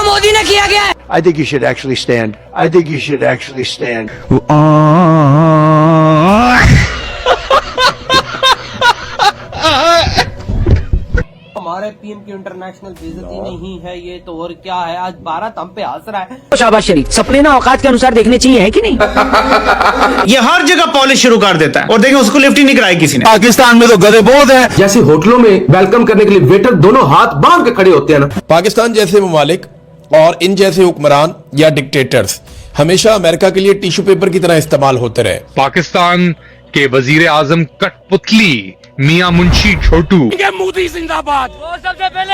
मोदी ने किया गया है। I think you should actually stand. I think you should actually stand. हमारे पीएम की इंटरनेशनल बेइज्जती नहीं है ये तो और क्या है। आज भारत हम पे हंस रहा है। शाबाश शरीफ, सपने ना औकात के अनुसार देखने चाहिए, है कि नहीं? ये हर जगह पॉलिश शुरू कर देता है और देखें उसको लिफ्ट ही नहीं कराई किसी ने। पाकिस्तान में तो गधे बहुत हैं। जैसे होटलों में वेलकम करने के लिए वेटर दोनों हाथ बांध के खड़े होते हैं ना। पाकिस्तान जैसे ममालिक और इन जैसे हुक्मरान या डिक्टेटर्स हमेशा अमेरिका के लिए टिश्यू पेपर की तरह इस्तेमाल होते रहे। पाकिस्तान के वजीर आजम कठपुतली मियां मुंशी छोटू, मोदी जिंदाबाद, वो सबसे पहले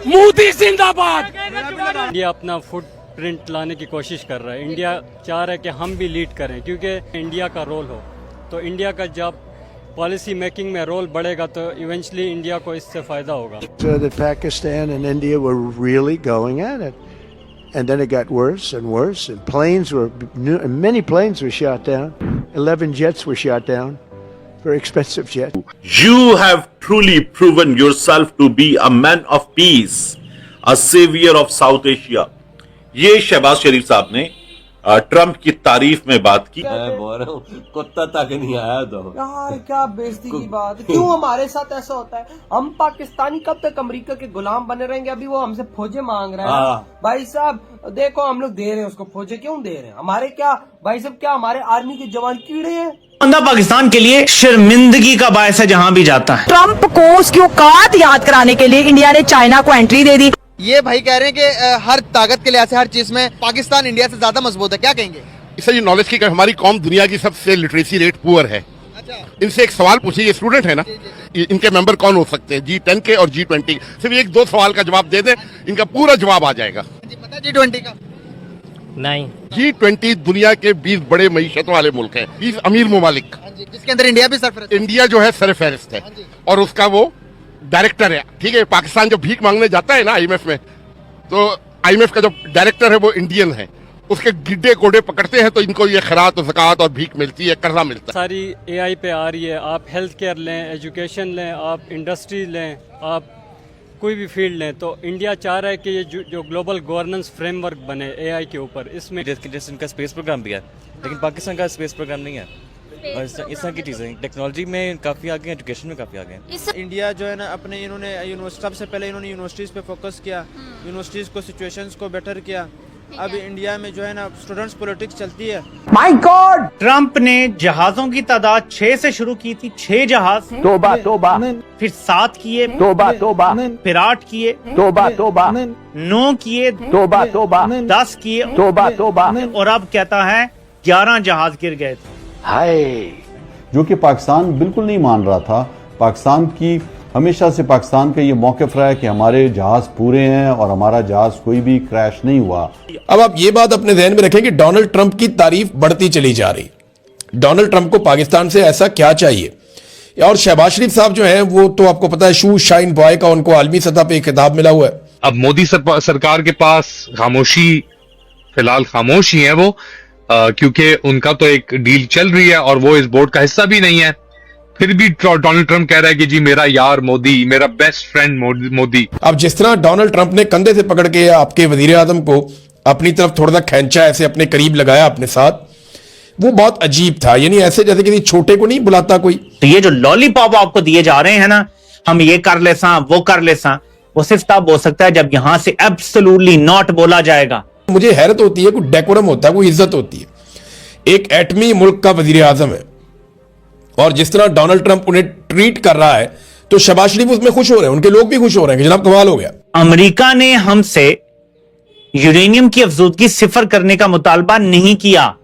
मोदी जिंदाबाद। इंडिया अपना फुटप्रिंट लाने की कोशिश कर रहा है। इंडिया चाह रहा है कि हम भी लीड करें क्योंकि इंडिया का रोल हो, तो इंडिया का जब पॉलिसी मेकिंग में रोल बढ़ेगा तो इवेंचुअली इंडिया को इससे फायदा होगा। So that Pakistan and India were really going at it. And then it got worse and worse, and many planes were shot down. 11 jets were shot down. Very expensive jet. You have truly proven yourself to be a man of peace, a savior of South Asia. ये शहबाज शरीफ साहब ने Trump की तारीफ में बात की। मैं बोल रहा हूँ कुत्ता तक नहीं आया तो यार क्या बेइज्जती की बात। क्यों हमारे साथ ऐसा होता है? हम पाकिस्तानी कब तक अमेरिका के गुलाम बने रहेंगे? अभी वो हमसे फौजें मांग रहे हैं। भाई साहब देखो हम लोग दे रहे हैं उसको फौजें, क्यों दे रहे हैं? हमारे क्या भाई साहब, क्या हमारे आर्मी के जवान कीड़े हैं? बंदा पाकिस्तान के लिए शर्मिंदगी का बायस है जहां भी जाता है। ट्रंप को उसकी औकात याद कराने के लिए इंडिया ने चाइना को एंट्री दे दी। ये भाई कह रहे हैं कि हर ताकत के लिहाज से हर चीज में पाकिस्तान इंडिया से ज्यादा मजबूत है, क्या कहेंगे? इससे ये नॉलेज की हमारी कौम दुनिया की सबसे लिटरेसी रेट पुअर है। अच्छा। इनसे एक सवाल पूछिए, ये स्टूडेंट है ना, इनके मेंबर कौन हो सकते हैं G10 के और G20? सिर्फ एक दो सवाल का जवाब दे दें, इनका पूरा जवाब आ जाएगा। पता है G20 का? नहीं। G20 दुनिया के 20 बड़े मईशत वाले मुल्क हैं, 20 अमीर ममालिक, जिसके अंदर इंडिया भी सरफहरिस्त। इंडिया जो है सरफहरिस्त है और उसका वो डायरेक्टर है। ठीक है, पाकिस्तान जब भीख मांगने जाता है ना IMF में, तो IMF का जो डायरेक्टर है वो इंडियन है। उसके गिड्डे कोडे पकड़ते हैं तो इनको ये खैरात और ज़कात और भीख मिलती है, कर्जा मिलता है। सारी AI पे आ रही है। आप हेल्थ केयर लें, एजुकेशन लें, आप इंडस्ट्री लें, आप कोई भी फील्ड लें, तो इंडिया चाह रहा है कि ये जो ग्लोबल गवर्नेंस फ्रेमवर्क बने AI के ऊपर, इसमें इनका स्पेस प्रोग्राम भी है लेकिन पाकिस्तान का स्पेस प्रोग्राम नहीं है। और इस तरह की चीज़ें टेक्नोलॉजी में काफ़ी आगे, एजुकेशन में काफ़ी आगे। इंडिया जो है ना अपने इन्होंने सबसे पहले इन्होंने यूनिवर्सिटीज़ पे फोकस किया, यूनिवर्सिटीज़ को सिचुएशंस को बेटर किया। अब इंडिया में जो है ना स्टूडेंट्स पॉलिटिक्स चलती है। माय गॉड, ट्रंप ने जहाजों की तादाद 6 से शुरू की थी, 6 जहाज, तोबा तोबा, फिर 7 किए, तोबा तोबा, फिर 8 किए, तोबा तोबा, 9 किए, तोबा तोबा, 10 किए, तोबा तोबा, और अब कहता है 11 जहाज गिर गए थे। हाय, जो कि पाकिस्तान बिल्कुल नहीं मान रहा था। पाकिस्तान की हमेशा से पाकिस्तान का ये मौक़िफ़ रहा है कि हमारे जहाज पूरे हैं और हमारा जहाज कोई भी क्रैश नहीं हुआ। अब आप ये बात अपने ध्यान में रखें कि डोनाल्ड ट्रंप की तारीफ बढ़ती चली जा रही। डोनाल्ड ट्रंप को पाकिस्तान से ऐसा क्या चाहिए? और शहबाज शरीफ साहब जो हैं वो तो आपको पता है शू शाइन बॉय का उनको आलमी सतह पे खिताब मिला हुआ है। अब मोदी सरकार के पास खामोशी, फिलहाल खामोश ही है वो, क्योंकि उनका तो एक डील चल रही है और वो इस बोर्ड का हिस्सा भी नहीं है। फिर भी डोनाल्ड ट्रंप कह रहा है कि जी मेरा यार मोदी, मेरा बेस्ट फ्रेंड मोदी। अब जिस तरह डोनाल्ड ट्रंप ने कंधे से पकड़ के आपके वजीर आजम को अपनी तरफ थोड़ा सा खींचा, ऐसे अपने करीब लगाया अपने साथ, वो बहुत अजीब था। यानी ऐसे जैसे किसी छोटे को नहीं बुलाता कोई। तो ये जो लॉलीपॉप आपको दिए जा रहे हैं ना, हम ये कर ले सा, वो कर ले सा, वो सिर्फ तब हो सकता है जब यहां से एब्सोल्युटली नॉट बोला जाएगा। मुझे हैरत होती है, कोई डेकोरम होता है, कोई इज्जत होती है। एक एटमी मुल्क का वजीर आजम है और जिस तरह डोनाल्ड ट्रंप उन्हें ट्रीट कर रहा है तो शहबाज शरीफ उसमें खुश हो रहे हैं, उनके लोग भी खुश हो रहे हैं कि जनाब कमाल हो गया। अमेरिका ने हमसे यूरेनियम की अफजूदगी 0 करने का मुतालबा नहीं किया।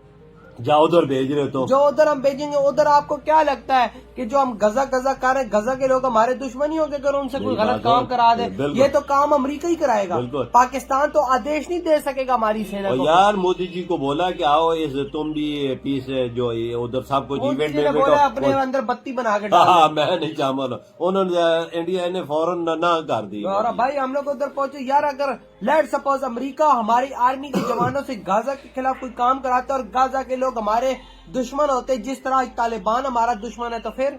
जाओ उधर भेज रहे हो तो जो उधर हम भेजेंगे उधर आपको क्या लगता है कि जो हम गजा कर रहे हैं, गजा के लोग हमारे दुश्मनी होंगे अगर उनसे कोई गलत काम करा दे? ये तो काम अमेरिका ही कराएगा, पाकिस्तान तो आदेश नहीं दे सकेगा हमारी सेना को। यार मोदी जी को बोला कि आओ तुम भी पीस जो ये उधर सब कुछ इवेंट में बोला अपने अंदर बत्ती बना के डाला। मैं नहीं चाहता, उन्होंने इंडिया ने फौरन ना कर दी। और भाई हम लोग उधर पहुंचे यार, अगर लेट सपोज अमेरिका हमारी आर्मी के जवानों से गाजा के खिलाफ कोई काम कराता और गाजा के लोग हमारे दुश्मन होते, जिस तरह तालिबान हमारा दुश्मन है, तो फिर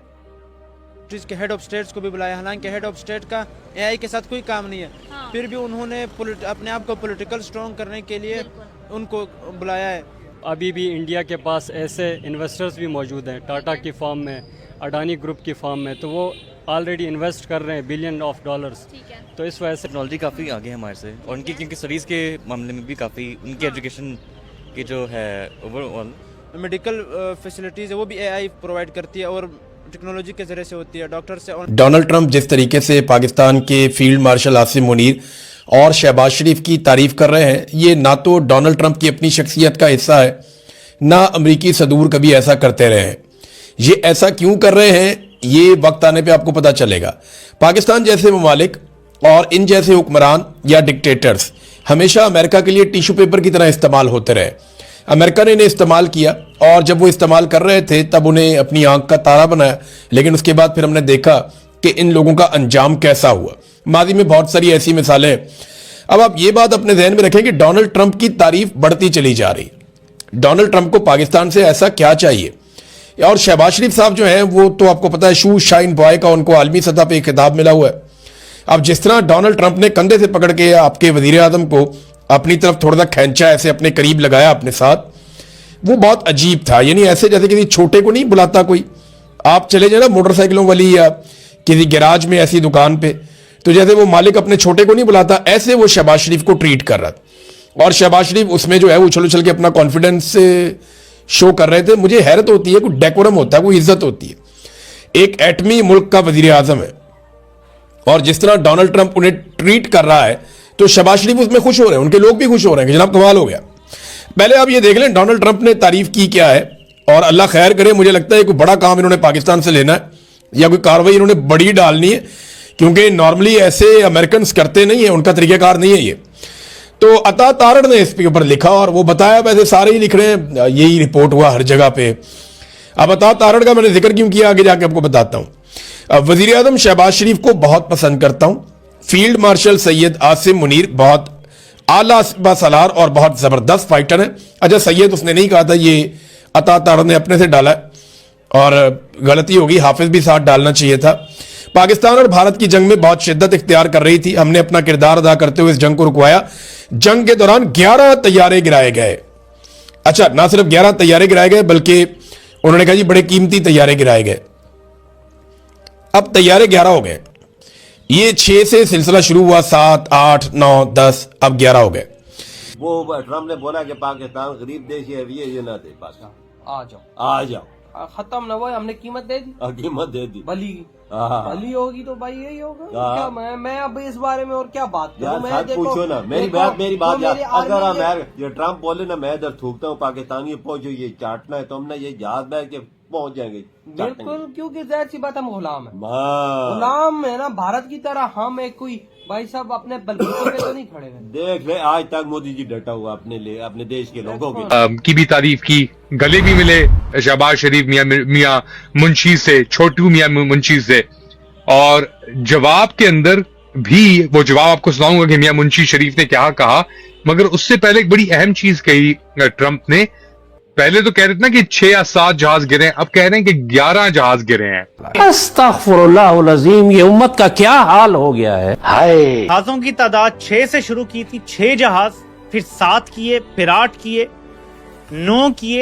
यूनिवर्सिटीज़ के हेड ऑफ स्टेट्स को भी बुलाया, हालांकि हेड ऑफ स्टेट का एआई के साथ कोई काम नहीं है, फिर भी उन्होंने अपने आप को पॉलिटिकल स्ट्रॉन्ग करने के लिए उनको बुलाया है। अभी भी इंडिया के पास ऐसे इन्वेस्टर्स भी मौजूद हैं, टाटा की फर्म में, अडानी ग्रुप की फर्म में, तो वो ऑलरेडी इन्वेस्ट कर रहे हैं $billions डॉलर्स। तो इस वजह से टेक्नोलॉजी काफ़ी आगे है हमारे से, और उनकी क्योंकि स्टडीज़ के मामले में भी काफ़ी उनकी एजुकेशन की जो है ओवरऑल मेडिकल फैसिलिटीज़ है वो भी एआई प्रोवाइड करती है और टेक्नोलॉजी के जरिए से होती है। डॉक्टर से डोनाल्ड ट्रंप जिस तरीके से पाकिस्तान के फील्ड मार्शल आसिम मुनीर और शहबाज शरीफ की तारीफ कर रहे हैं, ये ना तो डोनाल्ड ट्रंप की अपनी शख्सियत का हिस्सा है, ना अमरीकी सदूर कभी ऐसा करते रहे हैं। ये ऐसा क्यों कर रहे हैं, ये वक्त आने पे आपको पता चलेगा। पाकिस्तान जैसे ममालिक और इन जैसे हुक्मरान या डिक्टेटर्स हमेशा अमेरिका के लिए टिश्यू पेपर की तरह इस्तेमाल होते रहे। अमेरिका ने इन्हें इस्तेमाल किया, और जब वो इस्तेमाल कर रहे थे तब उन्हें अपनी आंख का तारा बनाया, लेकिन उसके बाद फिर हमने देखा कि इन लोगों का अंजाम कैसा हुआ। माजी में बहुत सारी ऐसी मिसालें हैं। अब आप ये बात अपने ध्यान में रखें कि डोनाल्ड ट्रंप की तारीफ बढ़ती चली जा रही। डोनाल्ड ट्रंप को पाकिस्तान से ऐसा क्या चाहिए? और शहबाज शरीफ साहब जो हैं वो तो आपको पता है शू शाइन बॉय का उनको आलमी सतह पे खिताब मिला हुआ है। अब जिस तरह डोनाल्ड ट्रंप ने कंधे से पकड़ के आपके वजीर आजम को अपनी तरफ थोड़ा सा खींचा, ऐसे अपने करीब लगाया अपने साथ, वो बहुत अजीब था। यानी ऐसे जैसे किसी छोटे को नहीं बुलाता कोई, आप चले जाए ना मोटरसाइकिलों वाली या किसी गैराज में ऐसी दुकान पे, तो जैसे वो मालिक अपने छोटे को नहीं बुलाता, ऐसे वो शहबाज शरीफ को ट्रीट कर रहा था। और शहबाज शरीफ उसमें जो है उछल उछल के अपना कॉन्फिडेंस शो कर रहे थे। मुझे हैरत होती है, कोई डेकोरम होता है, कोई इज्जत होती है। एक एटमी मुल्क का वजीर आजम है, और जिस तरह डोनाल्ड ट्रंप उन्हें ट्रीट कर रहा है तो शहबाज शरीफ उसमें खुश हो रहे हैं, उनके लोग भी खुश हो रहे हैं कि जनाब कमाल हो गया। पहले आप ये देख लें डोनाल्ड ट्रंप ने तारीफ की क्या है, और अल्लाह खैर करे। मुझे लगता है कोई बड़ा काम इन्होंने पाकिस्तान से लेना है या कोई कार्रवाई इन्होंने बड़ी डालनी है, क्योंकि नॉर्मली ऐसे अमेरिकन करते नहीं है, उनका तरीकाकार नहीं है ये। तो अता तारड़ ने इसके ऊपर लिखा और वो बताया, वैसे सारे ही लिख रहे हैं, यही रिपोर्ट हुआ हर जगह पे। अब अता तारड़ का मैंने जिक्र क्यों किया, आगे जाके आपको बताता हूं। वजीर आजम शहबाज शरीफ को बहुत पसंद करता हूं। फील्ड मार्शल सैयद आसिम मुनीर बहुत आला सलार और बहुत जबरदस्त फाइटर है। अच्छा, सैयद उसने नहीं कहा था, ये अता तारड़ ने अपने से डाला और गलती होगी, हाफिज भी साथ डालना चाहिए था। पाकिस्तान और भारत की जंग में बहुत शिद्दत इख्तियार कर रही थी, हमने अपना किरदार अदा करते हुए इस जंग को रुकवाया। जंग के दौरान 11 तैयारे गिराए गए। अच्छा, ना सिर्फ 11 तैयारे गिराए गए बल्कि उन्होंने कहा जी बड़े कीमती तैयारे गिराए गए। अब तैयारे 11 हो गए। ये 6 से सिलसिला शुरू हुआ, 7, 8, 9, 10, अब 11 हो गए। वो ट्रंप ने बोला कि पाकिस्तान गरीब देश है, ये ना दे, बस आ जाओ खत्म ना, वो हमने कीमत दे दी, कीमत दे दी, भली भली होगी तो भाई यही होगा। क्या मैं अब इस बारे में और क्या बात करूं? यार पूछो ना, मेरी बात अगर ये ट्रंप बोले ना, मैं इधर थूकता हूँ पाकिस्तानी पहुंचो, ये चाटना है तो हम ना ये जहाज बैठ के पहुंच जाएंगे बिल्कुल, क्योंकि जाहिर सी बात हम गुलाम है, गुलाम है ना भारत की तरह। हम एक कोई भाई साहब अपने बलबूते पे तो नहीं खड़े हैं। देख ले, आज तक मोदी जी डटा हुआ अपने लिए, अपने देश के लोगों की भी तारीफ की, गले भी मिले शहबाज शरीफ मियां मुंशी से, छोटू मियां मुंशी से, और जवाब के अंदर भी वो जवाब आपको सुनाऊंगा कि मियां मुंशी शरीफ ने क्या कहा। मगर उससे पहले एक बड़ी अहम चीज कही ट्रंप ने। पहले तो कह रहे थे ना कि 6 या 7 जहाज गिरे, अब कह रहे हैं कि 11 जहाज गिरे हैं। अस्तगफुरुल्लाह अज़ीम, ये उम्मत का क्या हाल हो गया है। हाय, जहाजों की तादाद 6 से शुरू की थी, 6 जहाज, फिर 7 किए, फिर 8 किए, 9 किए,